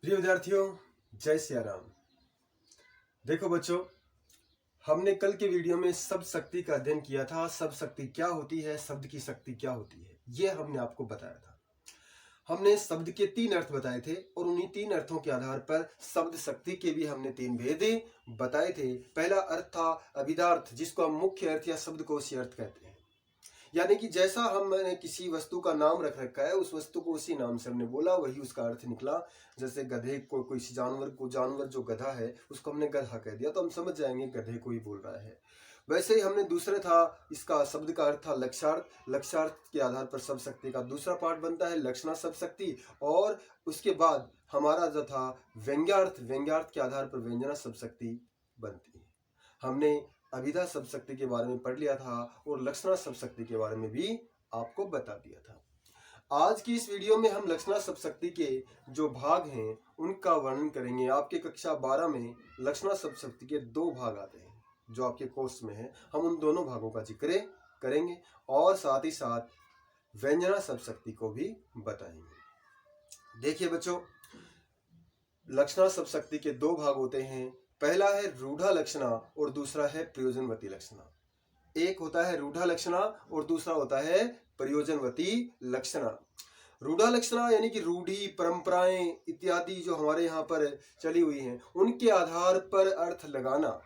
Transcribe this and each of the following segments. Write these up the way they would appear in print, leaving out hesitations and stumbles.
प्रिय विद्यार्थियों, जय सिया राम। देखो बच्चों, हमने कल के वीडियो में शब्द शक्ति का अध्ययन किया था। शब्द शक्ति क्या होती है, शब्द की शक्ति क्या होती है, ये हमने आपको बताया था। हमने शब्द के 3 अर्थ बताए थे और उन्हीं 3 अर्थों के आधार पर शब्द शक्ति के भी हमने 3 भेद बताए थे। पहला अर्थ था अभिधार्थ, जिसको हम मुख्य अर्थ या शब्दकोशीय अर्थ कहते हैं। यानी कि जैसा हमने किसी वस्तु का नाम रख रखा है, उस वस्तु को उसी नाम से हमने बोला, वही उसका अर्थ निकला। जैसे गधे को, कोई जानवर जो गधा है उसको हमने गधा कह दिया तो हम समझ जाएंगे गधे को ही बोल रहा है। वैसे ही हमने दूसरे था, इसका शब्द का अर्थ था लक्ष्यार्थ। लक्ष्यार्थ के आधार पर शब्द शक्ति का दूसरा पार्ट बनता है लक्षणा शब्द शक्ति। और उसके बाद हमारा जो था व्यंग्यार्थ, व्यंग्यार्थ के आधार पर व्यंजना शब्द शक्ति बनती है। हमने अभिधा शब्द शक्ति के बारे में पढ़ लिया था और लक्षणा शब्द शक्ति के बारे में भी आपको बता दिया था। आज की इस वीडियो में हम लक्षणा शब्द शक्ति के जो भाग हैं उनका वर्णन करेंगे। आपके कक्षा 12 में लक्षणा शब्द शक्ति के 2 भाग आते हैं जो आपके कोर्स में है। हम उन दोनों भागों का जिक्र करेंगे और साथ ही साथ व्यंजना शब्द शक्ति को भी बताएंगे। देखिए बच्चों, लक्षणा शब्द शक्ति के 2 भाग होते हैं। पहला है रूढ़ा लक्षणा और दूसरा है प्रयोजनवती लक्षणा। एक होता है रूढ़ा लक्षणा और दूसरा होता है प्रयोजनवती लक्षणा। रूढ़ा लक्षणा यानी कि रूढ़ी, परंपराएं इत्यादि जो हमारे यहाँ पर चली हुई हैं, उनके आधार पर अर्थ लगाना,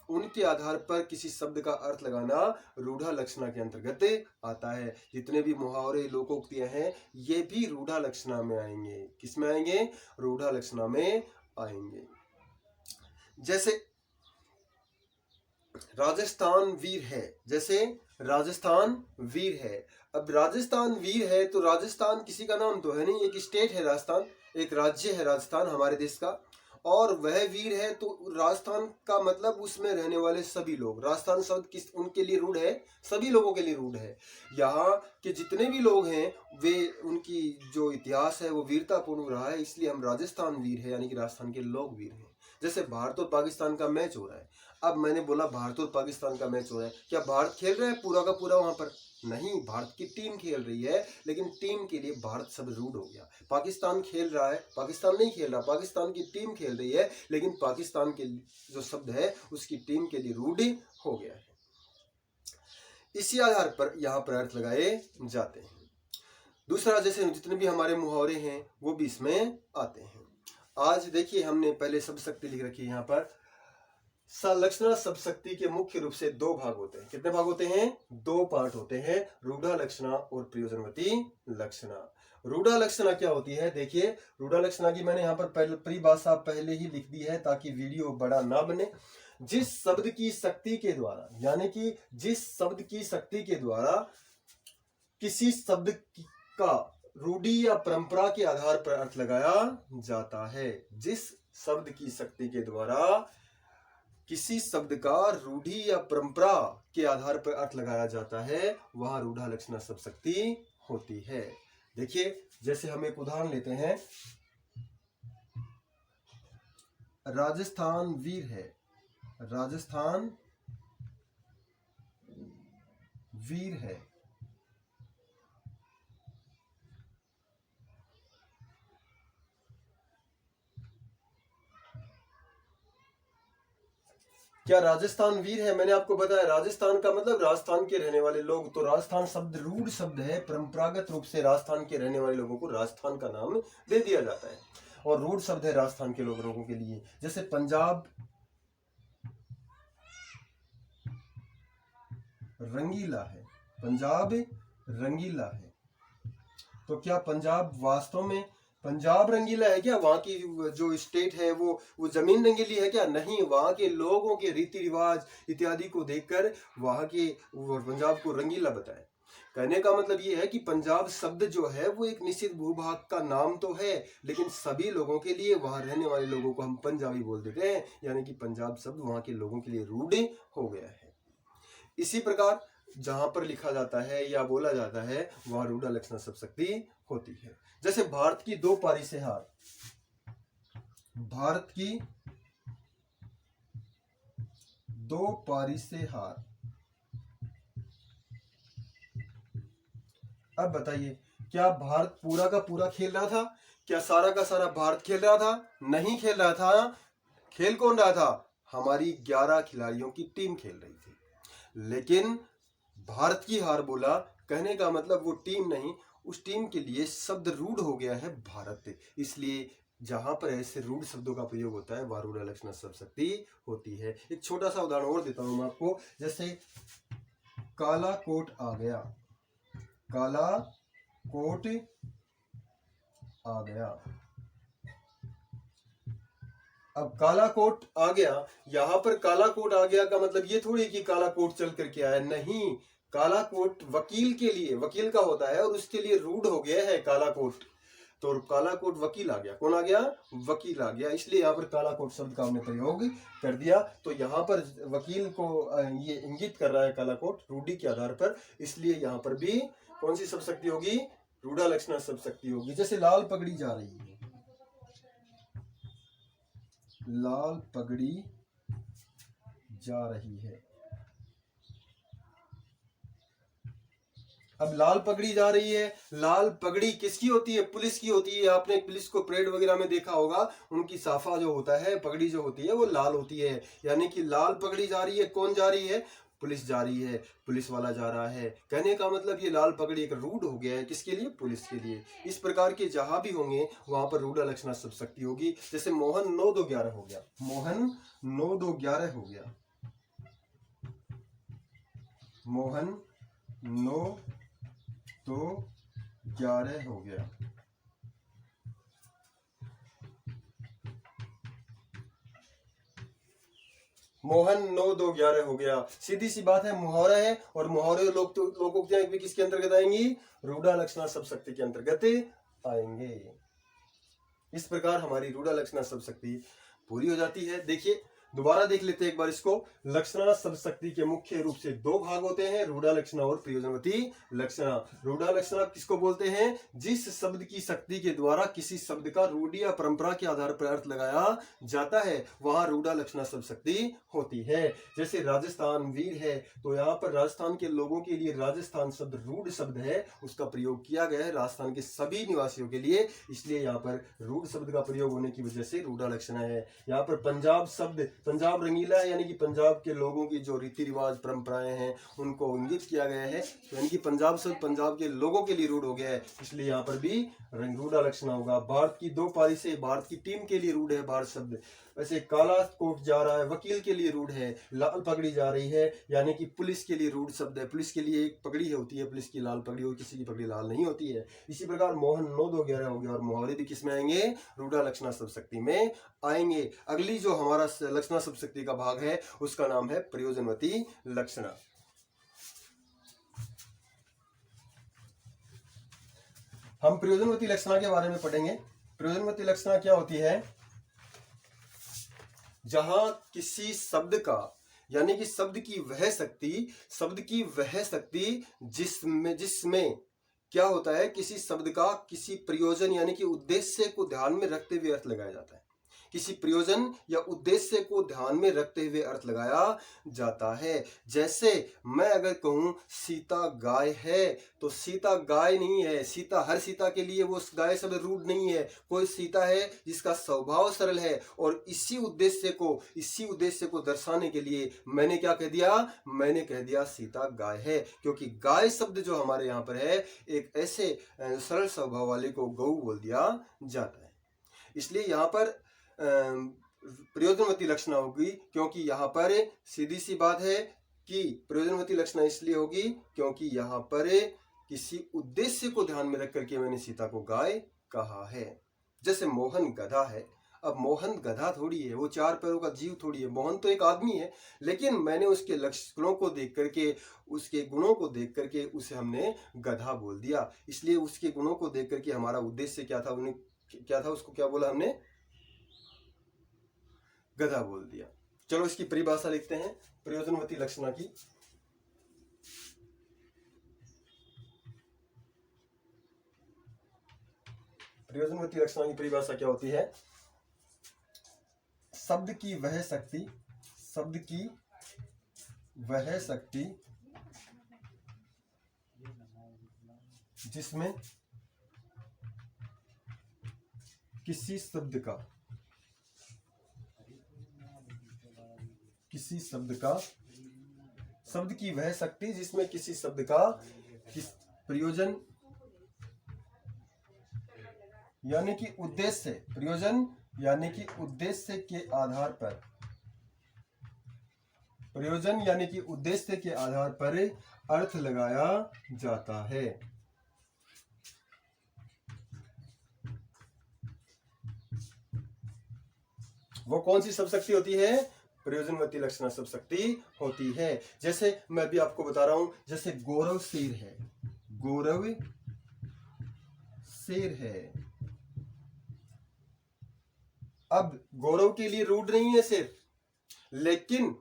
उनके आधार पर किसी शब्द का अर्थ लगाना रूढ़ा लक्षणा के अंतर्गत आता है। जितने भी मुहावरे, लोकोक्तियां हैं, ये भी रूढ़ा लक्षणा में आएंगे। किस में आएंगे? रूढ़ा लक्षणा में आएंगे। जैसे राजस्थान वीर है, जैसे राजस्थान वीर है। अब राजस्थान वीर है तो राजस्थान किसी का नाम तो है नहीं, एक स्टेट है राजस्थान, एक राज्य है राजस्थान हमारे देश का, और वह वीर है तो राजस्थान का मतलब उसमें रहने वाले सभी लोग। राजस्थान शब्द किस उनके लिए रूढ़ है, सभी लोगों के लिए रूढ़ है। यहाँ के जितने भी लोग हैं वे, उनकी जो इतिहास है वो वीरतापूर्ण रहा है, इसलिए हम राजस्थान वीर है यानी कि राजस्थान के लोग वीर हैं। जैसे भारत और पाकिस्तान का मैच हो रहा है। अब मैंने बोला भारत और पाकिस्तान का मैच हो रहा है, क्या भारत खेल रहा है पूरा का पूरा वहां पर? नहीं, भारत की टीम खेल रही है, लेकिन टीम के लिए भारत शब्द रूढ़ हो गया। पाकिस्तान खेल रहा है, पाकिस्तान नहीं खेल रहा, पाकिस्तान की टीम खेल रही है, लेकिन पाकिस्तान के जो शब्द है उसकी टीम के लिए रूढ़ हो गया है। इसी आधार पर यहाँ पर अर्थ लगाए जाते हैं। दूसरा, जैसे जितने भी हमारे मुहावरे हैं वो भी इसमें आते हैं। आज देखिए, हमने पहले शब्द शक्ति लिख रखी है यहाँ पर। लक्षणा शब्द शक्ति के मुख्य रूप से 2 भाग होते हैं। कितने भाग होते हैं? 2 पार्ट होते हैं, रूढ़ा लक्षणा और प्रयोजनवती लक्षणा। रूढ़ा लक्षणा क्या होती है? देखिए, रूढ़ा लक्षणा की मैंने यहाँ पर परिभाषा पहले ही लिख दी है ताकि वीडियो बड़ा ना बने। जिस शब्द की शक्ति के द्वारा, यानी कि जिस शब्द की शक्ति के द्वारा किसी शब्द का रूढ़ी या परंपरा के आधार पर अर्थ लगाया जाता है। जिस शब्द की शक्ति के द्वारा किसी शब्द का रूढ़ी या परंपरा के आधार पर अर्थ लगाया जाता है, वह रूढ़ा लक्षणा शब्द शक्ति होती है। देखिए, जैसे हम एक उदाहरण लेते हैं, राजस्थान वीर है, राजस्थान वीर है। क्या राजस्थान वीर है? मैंने आपको बताया राजस्थान का मतलब राजस्थान के रहने वाले लोग। तो राजस्थान शब्द रूढ़ शब्द है, परंपरागत रूप से राजस्थान के रहने वाले लोगों को राजस्थान का नाम दे दिया जाता है, और रूढ़ शब्द है राजस्थान के लोगों के लिए। जैसे पंजाब रंगीला है, पंजाब रंगीला है। तो क्या पंजाब वास्तव में पंजाब रंगीला है क्या? वहां की जो स्टेट है वो जमीन रंगीली है क्या? नहीं, वहां के लोगों के रीति रिवाज इत्यादि को देखकर वहां के पंजाब को रंगीला बताया। कहने का मतलब ये है कि पंजाब शब्द जो है वो एक निश्चित भूभाग का नाम तो है, लेकिन सभी लोगों के लिए, वहां रहने वाले लोगों को हम पंजाबी बोल देते हैं, यानी कि पंजाब शब्द वहां के लोगों के लिए रूढ़ हो गया है। इसी प्रकार जहां पर लिखा जाता है या बोला जाता है वहां रूढ़ा लक्षणा शब्द शक्ति होती है। जैसे भारत की 2 पारी से हार, भारत की 2 पारी से हार। अब बताइए, क्या भारत पूरा का पूरा खेल रहा था? क्या सारा का सारा भारत खेल रहा था? नहीं खेल रहा था। खेल कौन रहा था? हमारी 11 खिलाड़ियों की टीम खेल रही थी। लेकिन भारत की हार बोला, कहने का मतलब वो टीम नहीं, उस टीम के लिए शब्द रूढ़ हो गया है भारत। इसलिए जहां पर ऐसे रूढ़ शब्दों का प्रयोग होता है वह रूढ़ लक्षणा शब्द शक्ति होती है। एक छोटा सा उदाहरण और देता हूं मैं आपको, जैसे काला कोट आ गया, काला कोट आ गया। अब काला कोट आ गया, यहां पर काला कोट आ गया का मतलब ये थोड़ी कि काला कोट चल करके आया, नहीं। काला कोट वकील के लिए, वकील का होता है और उसके लिए रूढ़ हो गया है काला कोट। तो काला कोट वकील आ गया, कौन आ गया? वकील आ गया। इसलिए यहाँ पर काला कोट शब्द का हमने प्रयोग कर दिया। तो यहाँ पर वकील को ये इंगित कर रहा है काला कोट रूढ़ी के आधार पर, इसलिए यहाँ पर भी कौन सी शब्द शक्ति होगी? रूढ़ा लक्षणा शब्द शक्ति होगी। जैसे लाल पगड़ी जा रही है, लाल पगड़ी जा रही है। अब लाल पगड़ी जा रही है, लाल पगड़ी किसकी होती है? पुलिस की होती है। आपने पुलिस को परेड वगैरह में देखा होगा, उनकी साफा जो होता है, पगड़ी जो होती है वो लाल होती है। यानी कि लाल पगड़ी जा रही है, कौन जा रही है? पुलिस जा रही है, पुलिस वाला जा रहा है। कहने का मतलब ये लाल पगड़ी एक रूढ़ हो गया है, किसके लिए? पुलिस के लिए। इस प्रकार के जहां भी होंगे वहां पर रूढ़ लक्षणा शब्द शक्ति होगी। जैसे मोहन 9-2-11 हो गया, मोहन 9-2-11 हो गया, मोहन 9-2-11 हो गया। मोहन 9-2-11 हो गया। सीधी सी बात है, मुहावरा है, और मुहावरे लोग तो लोकोक्तियां भी किसके अंतर्गत आएंगी? रूढ़ा लक्षणा शब्द शक्ति के अंतर्गत आएंगे। इस प्रकार हमारी रूढ़ा लक्षणा शब्द शक्ति पूरी हो जाती है। देखिए दोबारा देख लेते हैं एक बार इसको। लक्षणा शब्द शक्ति के मुख्य रूप से दो भाग होते हैं, रूढ़ा लक्षणा और प्रयोजनवती लक्षणा। रूढ़ा लक्षणा किसको बोलते हैं? जिस शब्द की शक्ति के द्वारा किसी शब्द का रूढ़ी या परंपरा के आधार पर अर्थ लगाया जाता है, वहां रूढ़ा लक्षणा शब्द शक्ति होती है। जैसे राजस्थान वीर है, तो यहाँ पर राजस्थान के लोगों के लिए राजस्थान शब्द रूढ़ शब्द है, उसका प्रयोग किया गया है राजस्थान के सभी निवासियों के लिए, इसलिए यहाँ पर रूढ़ शब्द का प्रयोग होने की वजह से रूढ़ा लक्षणा है। यहाँ पर पंजाब शब्द, पंजाब रंगीला है, यानी कि पंजाब के लोगों की जो रीति रिवाज परंपराएं हैं उनको इंगित किया गया है, तो यानी कि पंजाब शब्द पंजाब के लोगों के लिए रूढ़ हो गया है, इसलिए यहाँ पर भी रूढ़ा लक्षणा होगा। भारत की 2 पारी से भारत की टीम के लिए रूढ़ है भारत शब्द। वैसे काला कोट जा रहा है, वकील के लिए रूढ़ है। लाल पगड़ी जा रही है, यानी कि पुलिस के लिए रूढ़ शब्द है। पुलिस के लिए एक पगड़ी होती है, पुलिस की लाल पगड़ी, और किसी की पगड़ी लाल नहीं होती है। इसी प्रकार मोहन 9-2-11 हो गया, और मुहावरे भी किस में आएंगे? रूढ़ा लक्षणा शब्द शक्ति में आएंगे। अगली जो हमारा लक्षणा शब्द शक्ति का भाग है उसका नाम है प्रयोजनवती लक्षणा। हम प्रयोजनवती लक्षणा के बारे में पढ़ेंगे। प्रयोजनवती लक्षणा क्या होती है? जहां किसी शब्द का, यानी कि शब्द की वह शक्ति जिसमें क्या होता है, किसी शब्द का किसी प्रयोजन यानी कि उद्देश्य को ध्यान में रखते हुए अर्थ लगाया जाता है। किसी प्रयोजन या उद्देश्य को ध्यान में रखते हुए अर्थ लगाया जाता है। जैसे मैं अगर कहूं सीता गाय है, तो सीता गाय नहीं है, सीता हर सीता के लिए वो गाय शब्द रूढ़ नहीं है। कोई सीता है जिसका स्वभाव सरल है, और इसी उद्देश्य को दर्शाने के लिए मैंने क्या कह दिया? मैंने कह दिया सीता गाय है, क्योंकि गाय शब्द जो हमारे यहाँ पर है एक ऐसे सरल स्वभाव वाले को गौ बोल दिया जाता है। इसलिए यहाँ पर प्रयोजनवती लक्षणा होगी, क्योंकि यहाँ पर सीधी सी बात है कि प्रयोजनवती लक्षणा इसलिए होगी क्योंकि यहाँ पर किसी उद्देश्य को ध्यान में रख करके मैंने सीता को गाय कहा है। जैसे मोहन गधा है, अब मोहन गधा थोड़ी है, वो 4 पैरों का जीव थोड़ी है, मोहन तो एक आदमी है, लेकिन मैंने उसके लक्षणों को देख करके, उसके गुणों को देख करके उसे हमने गधा बोल दिया। इसलिए उसके गुणों को देख करके हमारा उद्देश्य क्या था, उन्हें क्या था, उसको क्या बोला हमने? गधा बोल दिया। चलो इसकी परिभाषा लिखते हैं प्रयोजनवती लक्षणा की। प्रयोजनवती लक्षणा की परिभाषा क्या होती है? शब्द की वह शक्ति जिसमें किसी शब्द का शब्द की वह शक्ति जिसमें किसी शब्द का प्रयोजन यानी कि उद्देश्य प्रयोजन यानी कि उद्देश्य के आधार पर प्रयोजन यानी कि उद्देश्य के आधार पर अर्थ लगाया जाता है। वो कौन सी शब्द शक्ति होती है? प्रयोजनवती लक्षणा शब्द शक्ति होती है। जैसे मैं भी आपको बता रहा हूं, जैसे गौरव शेर है, गौरव शेर है। अब गौरव के लिए रूड नहीं है शेर, लेकिन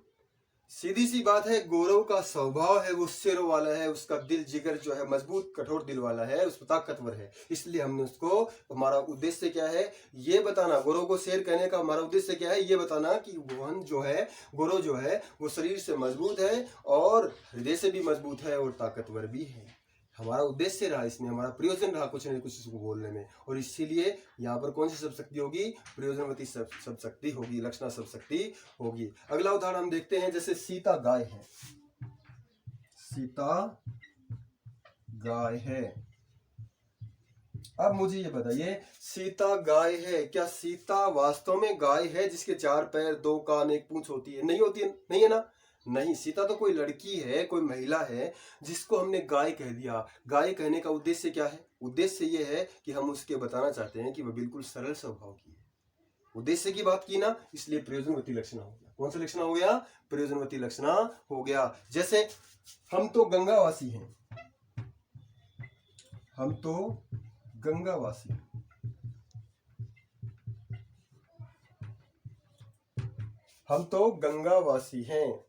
सीधी सी बात है, गौरव का स्वभाव है वो शेरों वाला है, उसका दिल जिगर जो है मजबूत कठोर दिल वाला है, उस ताकतवर है। इसलिए हमने उसको, हमारा उद्देश्य क्या है ये बताना, गौरव को शेर कहने का हमारा उद्देश्य क्या है ये बताना कि भुवन जो है, गौरव जो है वो शरीर से मजबूत है और हृदय से भी मजबूत है और ताकतवर भी है। हमारा उद्देश्य रहा, इसमें हमारा प्रयोजन रहा कुछ न कुछ इसको बोलने में, और इसीलिए यहाँ पर कौन सी शब्द शक्ति होगी? प्रयोजनवती शब्द शक्ति होगी, लक्षणा शब्द शक्ति होगी। अगला उदाहरण हम देखते हैं, जैसे सीता गाय है, सीता गाय है। अब मुझे ये बताइए, सीता गाय है, क्या सीता वास्तव में गाय है जिसके 4 पैर 2 कान 1 पूंछ होती है? नहीं होती है, नहीं है ना? नहीं, सीता तो कोई लड़की है, कोई महिला है जिसको हमने गाय कह दिया। गाय कहने का उद्देश्य क्या है? उद्देश्य ये है कि हम उसके बताना चाहते हैं कि वह बिल्कुल सरल स्वभाव की है। उद्देश्य की बात की ना, इसलिए प्रयोजनवती लक्षणा हो गया। कौन सा लक्षणा हो गया? प्रयोजनवती लक्षणा हो गया। जैसे हम तो गंगावासी हैं, हम तो गंगावासी, हम तो गंगावासी हैं।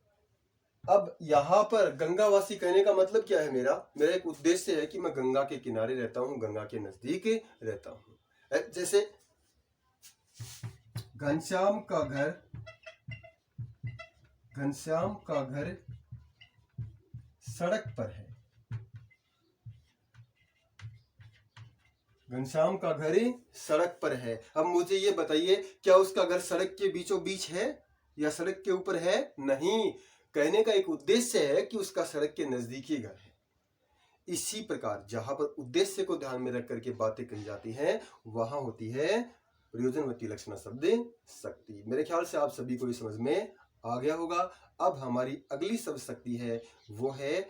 अब यहां पर गंगावासी कहने का मतलब क्या है? मेरा एक उद्देश्य है कि मैं गंगा के किनारे रहता हूं, गंगा के नजदीक रहता हूं। जैसे घनश्याम का घर सड़क पर है, घनश्याम का घर सड़क पर है। अब मुझे ये बताइए, क्या उसका घर सड़क के बीचों बीच है या सड़क के ऊपर है? नहीं, कहने का एक उद्देश्य है कि उसका सड़क के नजदीकी घर है। इसी प्रकार जहां पर उद्देश्य को ध्यान में रख करके बातें कही जाती हैं, वहां होती है प्रयोजनवती लक्षणा शब्द शक्ति। मेरे ख्याल से आप सभी को ये समझ में आ गया होगा। अब हमारी अगली शब्द शक्ति है, वो है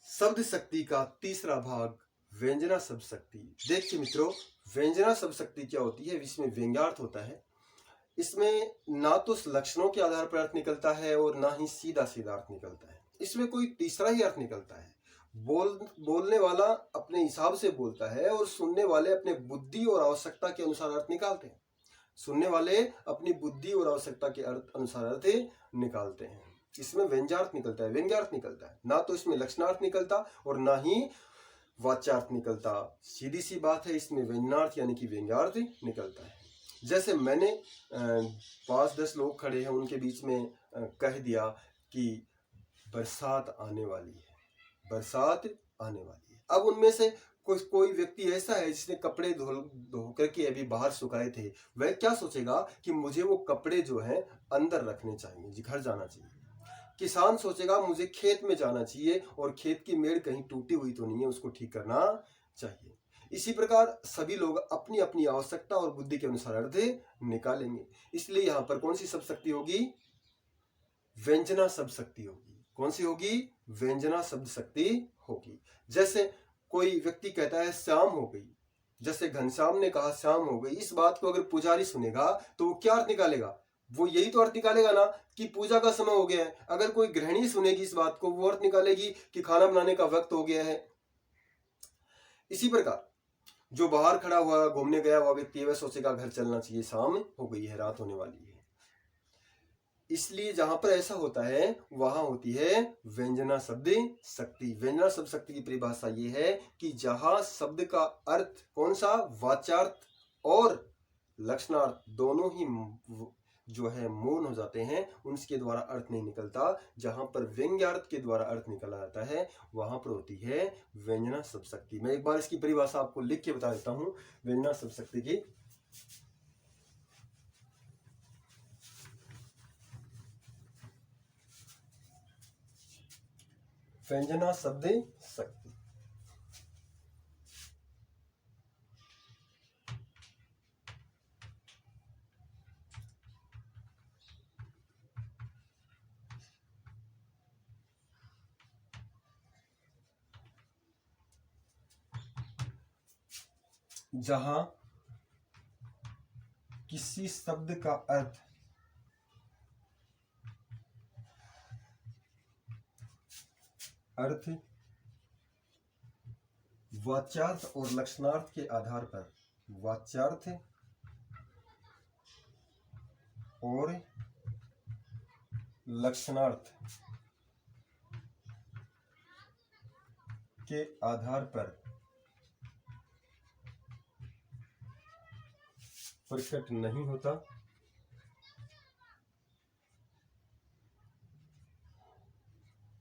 शब्द शक्ति का तीसरा भाग, व्यंजना शब्द शक्ति। देखिए मित्रों, व्यंजना शब्द शक्ति क्या होती है? इसमें व्यंग्यार्थ होता है। इसमें ना तो लक्षणों के आधार पर अर्थ निकलता है और ना ही सीधा सीधा अर्थ निकलता है, इसमें कोई तीसरा ही अर्थ निकलता है। बोलने वाला अपने हिसाब से बोलता है और सुनने वाले अपने बुद्धि और आवश्यकता के अनुसार अर्थ निकालते हैं। सुनने वाले अपनी बुद्धि और आवश्यकता के अनुसार अर्थ निकालते हैं। इसमें व्यंग्यार्थ निकलता है, व्यंग्यार्थ निकलता है, ना तो इसमें लक्षणार्थ निकलता और ना ही वाच्यार्थ निकलता। सीधी सी बात है, इसमें व्यंजनार्थ यानी कि व्यंग्यार्थ निकलता है। जैसे मैंने 5-10 लोग खड़े हैं, उनके बीच में कह दिया कि बरसात आने वाली है, बरसात आने वाली है। अब उनमें से कोई व्यक्ति ऐसा है जिसने कपड़े धो करके अभी बाहर सुखाए थे, वह क्या सोचेगा कि मुझे वो कपड़े जो हैं अंदर रखने चाहिए, घर जाना चाहिए। किसान सोचेगा मुझे खेत में जाना चाहिए और खेत की मेड़ कहीं टूटी हुई तो नहीं है, उसको ठीक करना चाहिए। इसी प्रकार सभी लोग अपनी अपनी आवश्यकता और बुद्धि के अनुसार अर्थ निकालेंगे। इसलिए यहां पर कौन सी शब्द शक्ति होगी? व्यंजना शब्द शक्ति होगी। कौन सी होगी? व्यंजना शब्द शक्ति होगी। जैसे कोई व्यक्ति कहता है शाम हो गई, जैसे घनश्याम ने कहा शाम हो गई, इस बात को अगर पुजारी सुनेगा तो वो क्या अर्थ निकालेगा? वो यही तो अर्थ निकालेगा ना कि पूजा का समय हो गया है। अगर कोई गृहिणी सुनेगी इस बात को, वो अर्थ निकालेगी कि खाना बनाने का वक्त हो गया है। इसी प्रकार जो बाहर खड़ा हुआ घूमने गया हुआ व्यक्ति, वह सोचेगा घर चलना चाहिए, शाम हो गई है, रात होने वाली है। इसलिए जहां पर ऐसा होता है वहां होती है व्यंजना शब्द शक्ति। व्यंजना शब्द शक्ति की परिभाषा ये है कि जहां शब्द का अर्थ कौन सा? वाच्यार्थ और लक्षणार्थ दोनों ही जो है मौन हो जाते हैं, उनके द्वारा अर्थ नहीं निकलता। जहां पर व्यंग्यार्थ के द्वारा अर्थ निकला जाता है वहां पर होती है व्यंजना शब्द शक्ति। मैं एक बार इसकी परिभाषा आपको लिख के बता देता हूं व्यंजना शब्द शक्ति की। व्यंजना शब्द शक्ति। जहां किसी शब्द का अर्थ वाच्यार्थ और लक्षणार्थ के आधार पर, वाच्यार्थ और लक्षणार्थ के आधार पर प्रकट नहीं होता,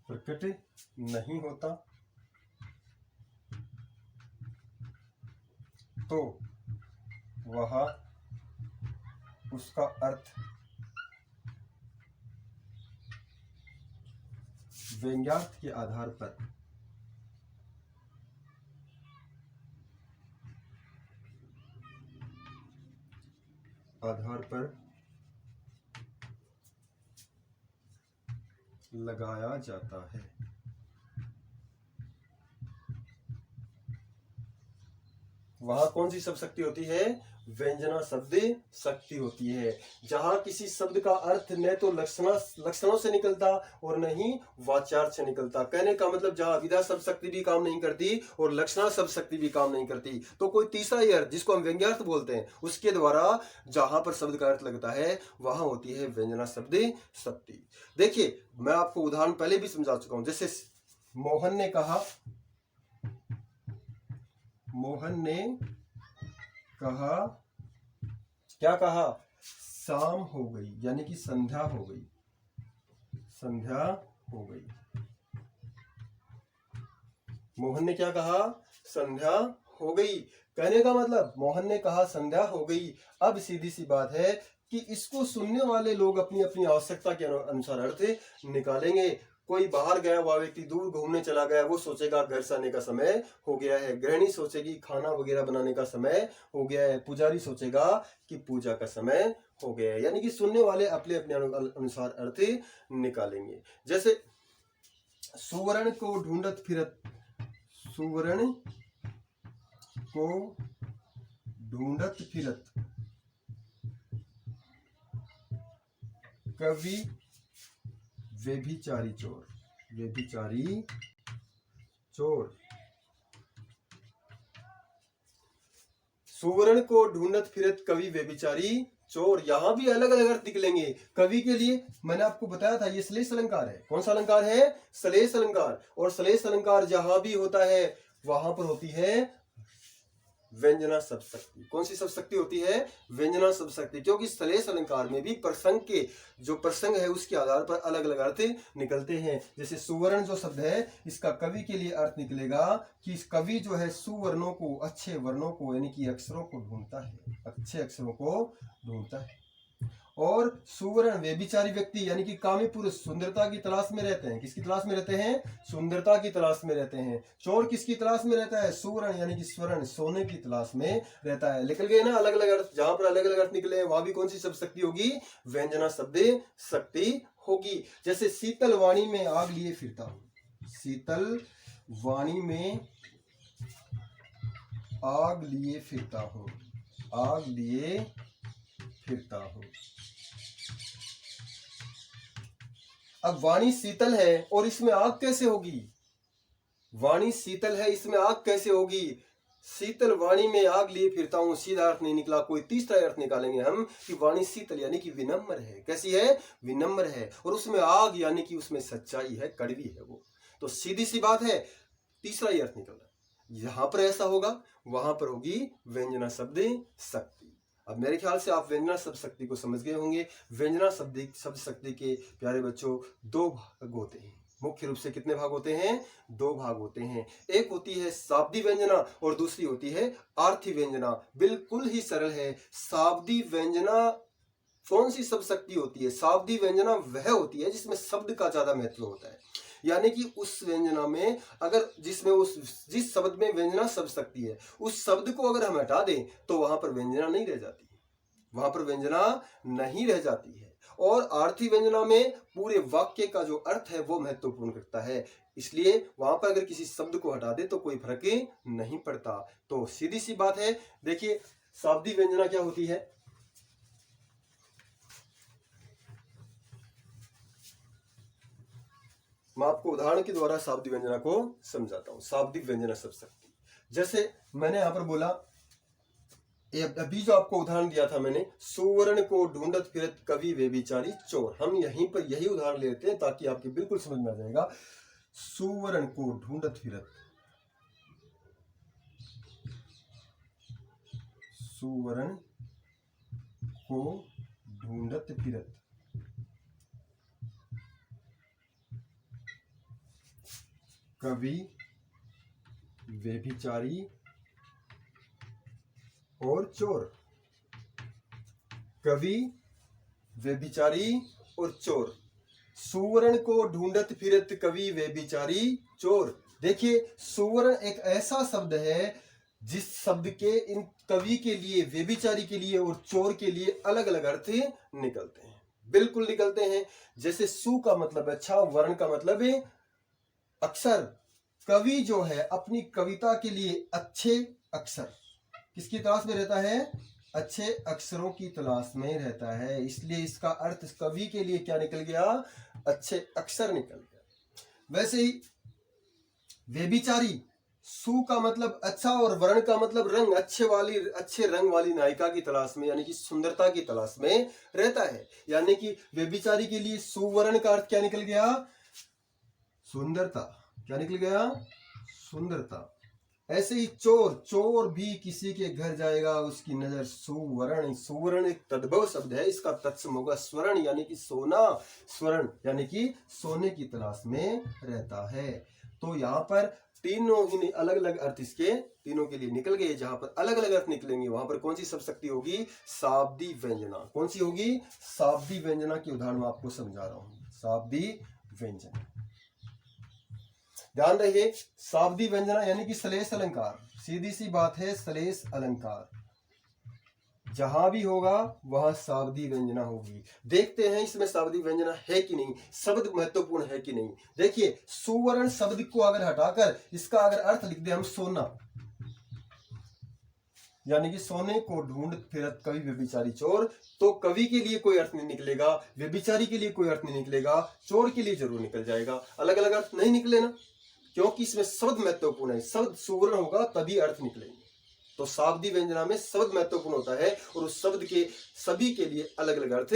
प्रकट नहीं होता, तो वह उसका अर्थ व्यंग्यार्थ के आधार पर लगाया जाता है। वहां कौन सी शब्द शक्ति होती है? व्यंजना शब्द शक्ति होती है। जहां किसी शब्द का अर्थ न तो लक्षणों से निकलता और न ही वाच्यार्थ से निकलता। कहने का मतलब जहां विधा शब्द शक्ति भी काम नहीं करती और लक्षणा शब्द शक्ति भी काम नहीं करती, तो कोई तीसरा ही अर्थ जिसको हम व्यंग्यार्थ बोलते हैं उसके द्वारा जहां पर शब्द का अर्थ लगता है वहां होती है व्यंजना शब्द शक्ति। देखिए, मैं आपको उदाहरण पहले भी समझा चुका हूं। जैसे मोहन ने कहा, क्या कहा? शाम हो गई, यानी कि संध्या हो गई, संध्या हो गई। मोहन ने क्या कहा? संध्या हो गई। कहने का मतलब मोहन ने कहा संध्या हो गई। अब सीधी सी बात है कि इसको सुनने वाले लोग अपनी अपनी आवश्यकता के अनुसार अर्थ निकालेंगे। कोई बाहर गया हुआ व्यक्ति दूर घूमने चला गया, वो सोचेगा घर से आने का समय हो गया है। गृहिणी सोचेगी खाना वगैरह बनाने का समय हो गया है। पुजारी सोचेगा कि पूजा का समय हो गया है। यानी कि सुनने वाले अपने अपने अनुसार अर्थ निकालेंगे। जैसे सुवर्ण को ढूंढत फिरत, सुवर्ण को ढूंढत फिरत कवि व्यभिचारी चोर, व्यभिचारी चोर। सुवर्ण को ढूंढत फिरत कवि व्यभिचारी चोर, यहां भी अलग अलग अर्थ निकलेंगे। कवि के लिए मैंने आपको बताया था ये श्लेष अलंकार है। कौन सा अलंकार है? श्लेष अलंकार। और श्लेष अलंकार जहां भी होता है वहां पर होती है व्यंजना शब्द शक्ति। कौन सी शब्द शक्ति होती है? व्यंजना शब्द शक्ति। क्योंकि श्लेष अलंकार में भी प्रसंग के जो प्रसंग है उसके आधार पर अलग अलग अर्थ निकलते हैं। जैसे सुवर्ण जो शब्द है इसका कवि के लिए अर्थ निकलेगा कि कवि जो है सुवर्णों को, अच्छे वर्णों को, यानी कि अक्षरों को ढूंढता है, अच्छे अक्षरों को ढूंढता है। और सुवर्ण व्यभिचारी व्यक्ति यानी कि कामी पुरुष सुंदरता की तलाश में रहते हैं। किसकी तलाश में रहते हैं? सुंदरता की तलाश में रहते हैं। चोर किसकी तलाश में रहता है? सुवर्ण यानी कि स्वर्ण, सोने की तलाश में रहता है। निकल गए ना अलग अलग अर्थ। जहां पर अलग अलग अर्थ निकले हैं वहां भी कौन सी शब्द शक्ति होगी? व्यंजना शब्द शक्ति होगी। जैसे शीतल वाणी में आग लिए फिरता हूं, शीतल वाणी में आग लिए फिरता हूं, आग लिए फिरता हूं। अब वाणी शीतल है और इसमें आग कैसे होगी? वाणी शीतल है, इसमें आग कैसे होगी? शीतल वाणी में आग लिए फिरता हूं, सीधा अर्थ नहीं निकला। कोई तीसरा अर्थ निकालेंगे हम कि वाणी शीतल यानी कि विनम्र है। कैसी है? विनम्र है। और उसमें आग यानी कि उसमें सच्चाई है, कड़वी है वो। तो सीधी सी बात है, तीसरा ही अर्थ निकल रहा है। यहां पर ऐसा होगा, वहां पर होगी व्यंजना शब्द शक्ति। अब मेरे ख्याल से आप व्यंजना शब्द शक्ति को समझ गए होंगे। व्यंजना शब्द शक्ति के प्यारे बच्चों दो भाग होते हैं। मुख्य रूप से कितने भाग होते हैं? 2 भाग होते हैं। एक होती है शाब्दी व्यंजना और दूसरी होती है आर्थी व्यंजना। बिल्कुल ही सरल है। शाब्दी व्यंजना कौन सी शब्द शक्ति होती है? शाब्दी व्यंजना वह होती है जिसमें शब्द का ज्यादा महत्व होता है, यानी कि उस व्यंजना में अगर जिस शब्द में व्यंजना शब्द शक्ति है, उस शब्द को अगर हम हटा दें तो वहां पर व्यंजना नहीं रह जाती, वहां पर व्यंजना नहीं रह जाती है। और आर्थी व्यंजना में पूरे वाक्य का जो अर्थ है वो महत्वपूर्ण करता है, इसलिए वहां पर अगर किसी शब्द को हटा दे तो कोई फर्क नहीं पड़ता। तो सीधी सी बात है। देखिए शाब्दी व्यंजना क्या होती है? मैं आपको उदाहरण के द्वारा शाब्दी व्यंजना को समझाता हूं। शाब्दी व्यंजना शब्द शक्ति, जैसे मैंने यहां पर बोला, अभी जो आपको उदाहरण दिया था मैंने, सुवर्ण को ढूंढत फिरत कवि व्यभिचारी चोर। हम यहीं पर यही उदाहरण लेते हैं ताकि आपके बिल्कुल समझ में आ जाएगा। सुवर्ण को ढूंढत फिरत, सुवर्ण को ढूंढत फिरत कवि व्यभिचारी और चोर। कवि व्यभिचारी और चोर। सुवर्ण को ढूंढत फिरत कवि व्यभिचारी चोर। देखिए सुवर्ण एक ऐसा शब्द है जिस शब्द के इन कवि के लिए, व्यभिचारी के लिए और चोर के लिए अलग अलग अर्थ निकलते हैं, बिल्कुल निकलते हैं। जैसे सु का मतलब अच्छा, वर्ण का मतलब है अक्षर। कवि जो है अपनी कविता के लिए अच्छे अक्षर, किसकी तलाश में रहता है? अच्छे अक्षरों की तलाश में रहता है, इसलिए इसका अर्थ कवि के लिए क्या निकल गया? अच्छे अक्षर निकल गया। वैसे ही व्यभिचारी, सु का मतलब अच्छा और वर्ण का मतलब रंग, अच्छे रंग वाली नायिका की तलाश में, यानी कि सुंदरता की तलाश में रहता है। यानी कि व्यभिचारी के लिए सुवर्ण का अर्थ क्या निकल गया? सुंदरता। क्या निकल गया? सुंदरता। ऐसे ही चोर भी किसी के घर जाएगा उसकी नजर सुवर्ण। सुवर्ण एक तद्भव शब्द है, इसका तत्सम होगा स्वर्ण, यानी कि सोना। स्वर्ण यानी कि सोने की तलाश में रहता है। तो यहाँ पर तीनों ही अलग अलग अर्थ इसके तीनों के लिए निकल गए। जहां पर अलग अलग अर्थ निकलेंगे वहां पर कौन सी शब्द शक्ति होगी? शाब्दी व्यंजना। कौन सी होगी? शाब्दी व्यंजना की उदाहरण मैं आपको समझा रहा हूं। शाब्दी व्यंजना, ध्यान रहिए, शाब्दी व्यंजना यानी कि श्लेष अलंकार। सीधी सी बात है, श्लेष अलंकार जहां भी होगा वहां शाब्दी व्यंजना होगी। देखते हैं इसमें शाब्दी व्यंजना है कि नहीं, शब्द महत्वपूर्ण है कि नहीं। देखिए सुवर्ण शब्द को अगर हटाकर इसका अगर अर्थ लिख दे हम सोना, यानी कि सोने को ढूंढ फिरत कवि व्यभिचारी चोर, तो कवि के लिए कोई अर्थ नहीं निकलेगा, व्यभिचारी के लिए कोई अर्थ नहीं निकलेगा, चोर के लिए जरूर निकल जाएगा। अलग अलग अर्थ नहीं निकले ना, क्योंकि इसमें शब्द महत्वपूर्ण है। शब्द सुवर्ण होगा तभी अर्थ निकलेंगे। तो शाब्दी व्यंजना में शब्द महत्वपूर्ण होता है और उस शब्द के सभी के लिए अलग अलग अर्थ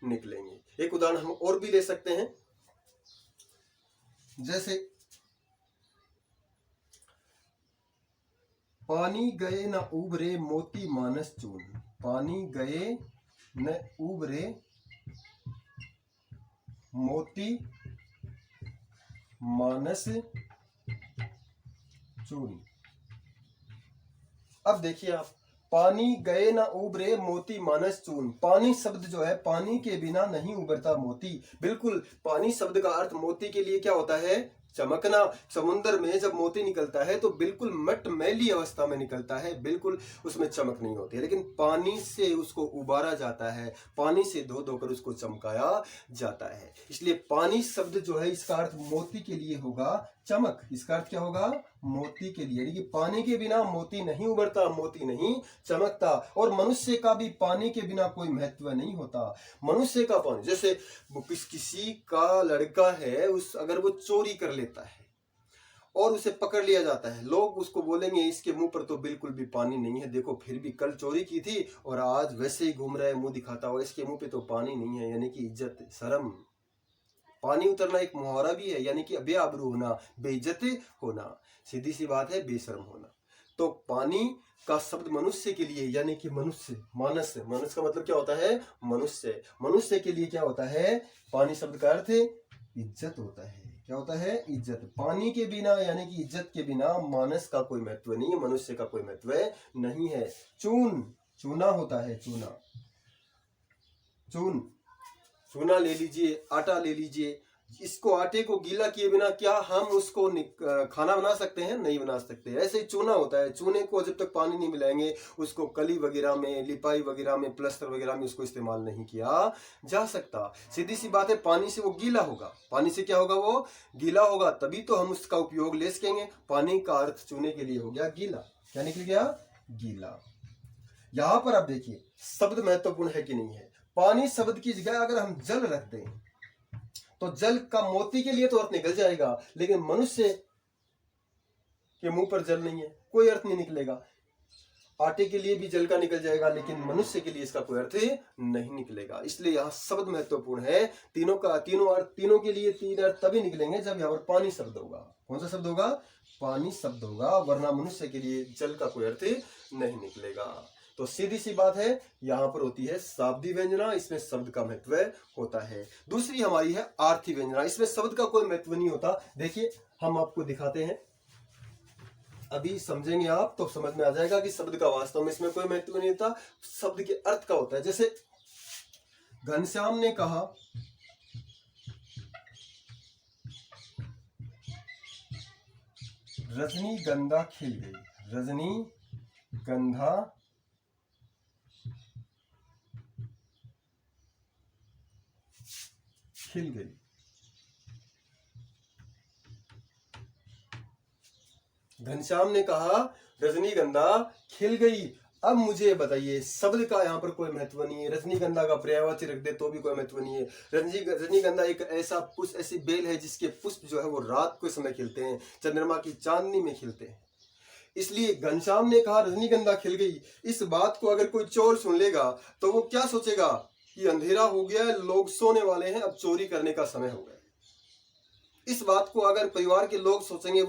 निकलेंगे। एक उदाहरण हम और भी ले सकते हैं, जैसे पानी गए न उबरे मोती मानस चून। पानी गए न उबरे मोती मानस चून। अब देखिए आप, पानी गए ना उबरे मोती मानस चून। पानी शब्द जो है, पानी के बिना नहीं उबरता मोती। बिल्कुल, पानी शब्द का अर्थ मोती के लिए क्या होता है? चमकना। समुद्र में जब मोती निकलता है तो बिल्कुल मटमैली अवस्था में निकलता है, बिल्कुल उसमें चमक नहीं होती है, लेकिन पानी से उसको उबारा जाता है, पानी से धो धोकर उसको चमकाया जाता है। इसलिए पानी शब्द जो है इसका अर्थ मोती के लिए होगा चमक। इसका अर्थ क्या होगा? मोती के लिए, यानी कि पानी के बिना मोती नहीं उबरता, मोती नहीं चमकता। और मनुष्य का भी पानी के बिना कोई महत्व नहीं होता। मनुष्य का पानी, जैसे किसी का लड़का है, उस अगर वो चोरी कर लेता है और उसे पकड़ लिया जाता है, लोग उसको बोलेंगे इसके मुंह पर तो बिल्कुल भी पानी नहीं है, देखो फिर भी कल चोरी की थी और आज वैसे ही घूम रहा है मुंह दिखाता हुआ, इसके मुंह पे तो पानी नहीं है। यानी कि इज्जत, शर्म। पानी उतरना एक मुहावरा भी है, यानी कि बेआबरू होना, बेइज्जत होना, सीधी सी बात है, बेशर्म होना। तो पानी का शब्द मनुष्य के लिए, यानी कि मनुष्य, मानस, मानस का मतलब क्या होता है? मनुष्य। मनुष्य के लिए क्या होता है? पानी शब्द का अर्थ इज्जत होता है। क्या होता है? इज्जत। पानी के बिना यानी कि इज्जत के बिना मानस का कोई महत्व नहीं है, मनुष्य का कोई महत्व नहीं है। चून, चूना होता है, चूना, चूना ले लीजिए, आटा ले लीजिए, इसको आटे को गीला किए बिना क्या हम उसको खाना बना सकते हैं? नहीं बना सकते। ऐसे ही चूना होता है, चूने को जब तक पानी नहीं मिलाएंगे उसको कली वगैरह में, लिपाई वगैरह में, प्लस्तर वगैरह में उसको इस्तेमाल नहीं किया जा सकता। सीधी सी बात है, पानी से वो गीला होगा, पानी से क्या होगा? वो गीला होगा, तभी तो हम उसका उपयोग ले सकेंगे। पानी का अर्थ चूने के लिए हो गया गीला। क्या निकल गया? गीला। यहां पर आप देखिए शब्द महत्वपूर्ण है कि नहीं है। पानी शब्द की जगह अगर हम जल रख दें तो जल का मोती के लिए तो अर्थ निकल जाएगा, लेकिन मनुष्य के मुंह पर जल नहीं है, कोई अर्थ नहीं निकलेगा। आटे के लिए भी जल का निकल जाएगा, लेकिन मनुष्य के लिए इसका कोई अर्थ नहीं निकलेगा। इसलिए यहाँ शब्द महत्वपूर्ण है। तीनों का तीनों अर्थ, तीनों के लिए तीन अर्थ तभी निकलेंगे जब यहाँ पर पानी शब्द होगा। कौन सा शब्द होगा? पानी शब्द होगा, वरना मनुष्य के लिए जल का कोई अर्थ नहीं निकलेगा। तो सीधी सी बात है, यहां पर होती है शाब्दी व्यंजना, इसमें शब्द का महत्व होता है। दूसरी हमारी है आर्थी व्यंजना, इसमें शब्द का कोई महत्व नहीं होता। देखिए हम आपको दिखाते हैं, अभी समझेंगे आप तो समझ में आ जाएगा कि शब्द का वास्तव में इसमें कोई महत्व नहीं होता, शब्द के अर्थ का होता है। जैसे घनश्याम ने कहा रजनी गंधा खिल गई, रजनी गंधा खिल गई। घनश्याम ने कहा रजनीगंधा खिल गई। अब मुझे बताइए, शब्द का यहाँ पर कोई महत्व नहीं है, रजनीगंधा का पर्यायवाची रख दे तो भी कोई महत्व नहीं है। रजनीगंधा एक ऐसा पुष्प, ऐसी बेल है जिसके पुष्प जो है वो रात के समय खिलते हैं, चंद्रमा की चांदनी में खिलते हैं। इसलिए घनश्याम ने कहा रजनीगंधा खिल गई। इस बात को अगर कोई चोर सुन लेगा तो वो क्या सोचेगा कि अंधेरा हो गया है, लोग सोने वाले हैं, अब चोरी करने का समय हो गया। इस बात को अगर परिवार के लोग सोचेंगे,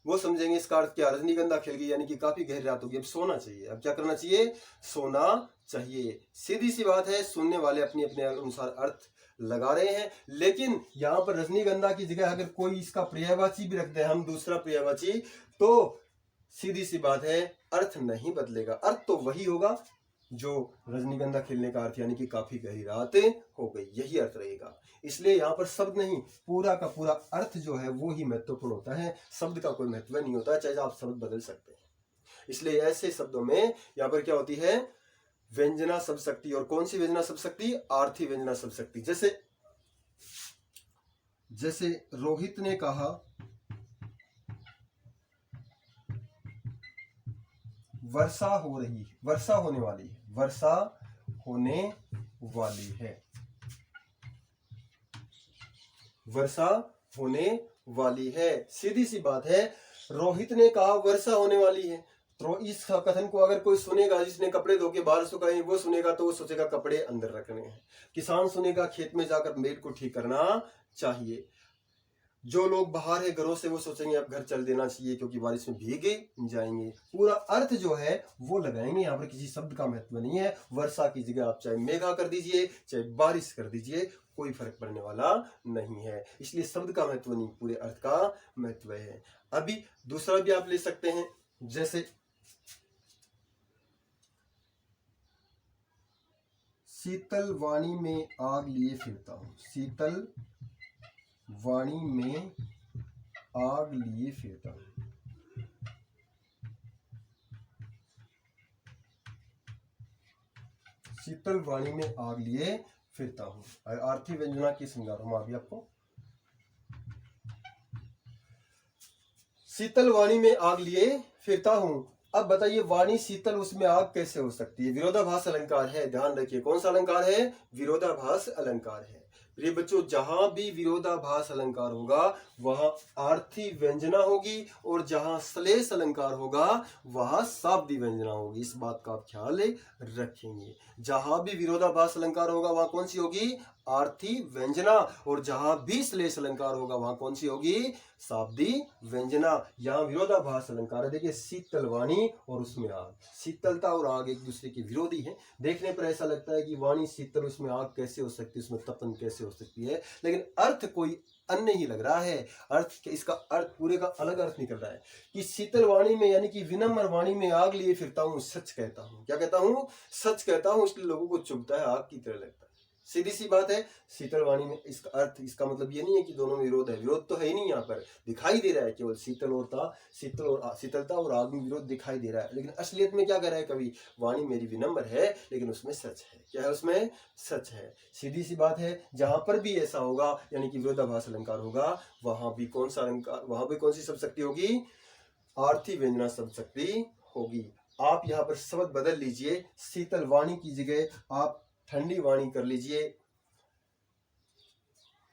वो समझेंगे इसका अर्थ क्या? रजनीगंधा खिल गई यानी कि काफी गहरी रात होगी, अब सोना चाहिए। अब क्या करना चाहिए? सोना चाहिए। सीधी सी बात है, सुनने वाले अपने अपने अनुसार अर्थ लगा रहे हैं। लेकिन यहाँ पर रजनीगंधा की जगह अगर कोई इसका पर्यायवाची भी रख दे, हम दूसरा पर्यायवाची, तो सीधी सी बात है अर्थ नहीं बदलेगा। अर्थ तो वही होगा जो रजनीगंधा खिलने का अर्थ यानी कि काफी गहरी रात हो गई, यही अर्थ रहेगा। इसलिए यहाँ पर शब्द नहीं, पूरा का पूरा अर्थ जो है वो ही महत्वपूर्ण होता है। शब्द का कोई महत्व नहीं होता, चाहे आप शब्द बदल सकते हैं। इसलिए ऐसे शब्दों में यहाँ पर क्या होती है? व्यंजना शब्द शक्ति। और कौन सी व्यंजना शब्द शक्ति? आर्थी व्यंजना शब्द शक्ति। जैसे रोहित ने कहा वर्षा हो रही, वर्षा होने वाली है, वर्षा होने वाली है, वर्षा होने वाली है। सीधी सी बात है, रोहित ने कहा वर्षा होने वाली है, तो इस कथन को अगर कोई सुनेगा, जिसने कपड़े धो के बाहर सुखाए वो सुनेगा तो वो सोचेगा कपड़े अंदर रखने हैं। किसान सुनेगा खेत में जाकर मेड़ को ठीक करना चाहिए। जो लोग बाहर है घरों से वो सोचेंगे अब घर चल देना चाहिए क्योंकि बारिश में भीगे जाएंगे। पूरा अर्थ जो है वो लगाएंगे। यहाँ पर किसी शब्द का महत्व नहीं है। वर्षा की जगह आप चाहे मेघा कर दीजिए, चाहे बारिश कर दीजिए, कोई फर्क पड़ने वाला नहीं है। इसलिए शब्द का महत्व नहीं, पूरे अर्थ का महत्व है। अभी दूसरा भी आप ले सकते हैं, जैसे शीतल वाणी में आग लिए फिरता हूं, शीतल वाणी में आग लिए फिरता हूं। शीतल वाणी में आग लिए फिरता हूं। आर्थी व्यंजना की समझा रहा हूं अभी आपको। शीतल वाणी में आग लिए फिरता हूं। अब बताइए वाणी शीतल, उसमें आग कैसे हो सकती है? विरोधाभास अलंकार है, ध्यान रखिए। कौन सा अलंकार है? विरोधाभास अलंकार है। प्रिय बच्चों, जहां भी विरोधाभास अलंकार होगा वहां आर्थी व्यंजना होगी, और जहां श्लेष अलंकार होगा वहां शाब्दी व्यंजना होगी। इस बात का आप ख्याल रखेंगे। जहां भी विरोधाभास अलंकार होगा वहां कौन सी होगी? आर्थी व्यंजना। और जहां भी श्लेष अलंकार होगा वहां कौन सी होगी? शाब्दी व्यंजना। यहाँ विरोधाभास अलंकार है। देखिए शीतल वाणी और उसमें आग। शीतलता और आग एक दूसरे के विरोधी हैं। देखने पर ऐसा लगता है कि वाणी शीतल, उसमें आग कैसे हो सकती है, उसमें तपन कैसे हो सकती है, लेकिन अर्थ कोई अन्य ही लग रहा है। इसका अर्थ पूरे का अलग अर्थ निकल रहा है कि शीतल वाणी में यानी कि विनम्र वाणी में आग लिए फिरता हूँ, सच कहता हूँ। क्या कहता हूँ? सच कहता हूँ, इसलिए लोगों को चुभता है, आग की तरह लगता है। सीधी सी बात है। शीतल वाणी में इसका अर्थ, इसका मतलब ये नहीं है कि दोनों में विरोध है, विरोध तो है ही नहीं। यहाँ पर दिखाई दे रहा है केवल शीतलता और आग में विरोध दिखाई दे रहा है, लेकिन असलियत में क्या कह रहा है कवि? वाणी मेरी विनम्र है लेकिन उसमें सच है। क्या है? उसमें सच है। सीधी सी बात है। जहां पर भी ऐसा होगा यानी कि विरोधाभास अलंकार होगा, वहां भी कौन सा अलंकार, वहां भी कौन सी शब्द शक्ति होगी? आर्थी व्यंजना शब्द शक्ति होगी। आप यहाँ पर शब्द बदल लीजिए, शीतल वाणी की जगह आप ठंडी वाणी कर लीजिए,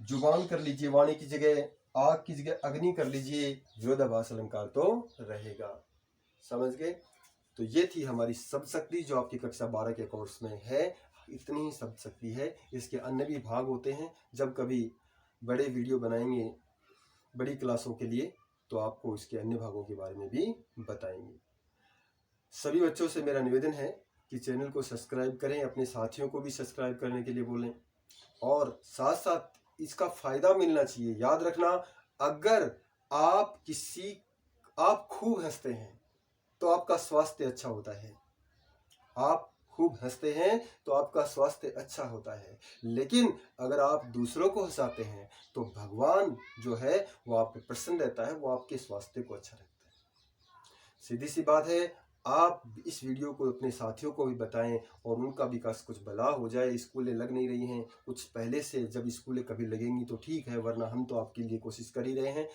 जुबान कर लीजिए, वाणी की जगह आग की जगह अग्नि कर लीजिए, विरोधाभास अलंकार तो रहेगा। समझ गए? तो ये थी हमारी शब्द शक्ति जो आपकी कक्षा 12 के कोर्स में है। इतनी ही शब्द शक्ति है, इसके अन्य भी भाग होते हैं। जब कभी बड़े वीडियो बनाएंगे बड़ी क्लासों के लिए तो आपको इसके अन्य भागों के बारे में भी बताएंगे। सभी बच्चों से मेरा निवेदन है कि चैनल को सब्सक्राइब करें, अपने साथियों को भी सब्सक्राइब करने के लिए बोलें, और साथ साथ इसका फायदा मिलना चाहिए। याद रखना, अगर आप खूब हंसते हैं तो आपका स्वास्थ्य अच्छा होता है। आप खूब हंसते हैं तो आपका स्वास्थ्य अच्छा होता है, लेकिन अगर आप दूसरों को हंसाते हैं तो भगवान जो है वो आप पे प्रसन्न रहता है, वो आपके स्वास्थ्य को अच्छा रखता है। सीधी सी बात है। आप इस वीडियो को अपने साथियों को भी बताएं और उनका भी कुछ भला हो जाए। स्कूलें लग नहीं रही हैं, कुछ पहले से, जब स्कूलें कभी लगेंगी तो ठीक है, वरना हम तो आपके लिए कोशिश कर ही रहे हैं।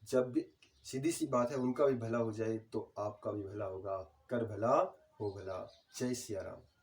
जब भी, सीधी सी बात है, उनका भी भला हो जाए तो आपका भी भला होगा। कर भला हो भला। जय सिया राम।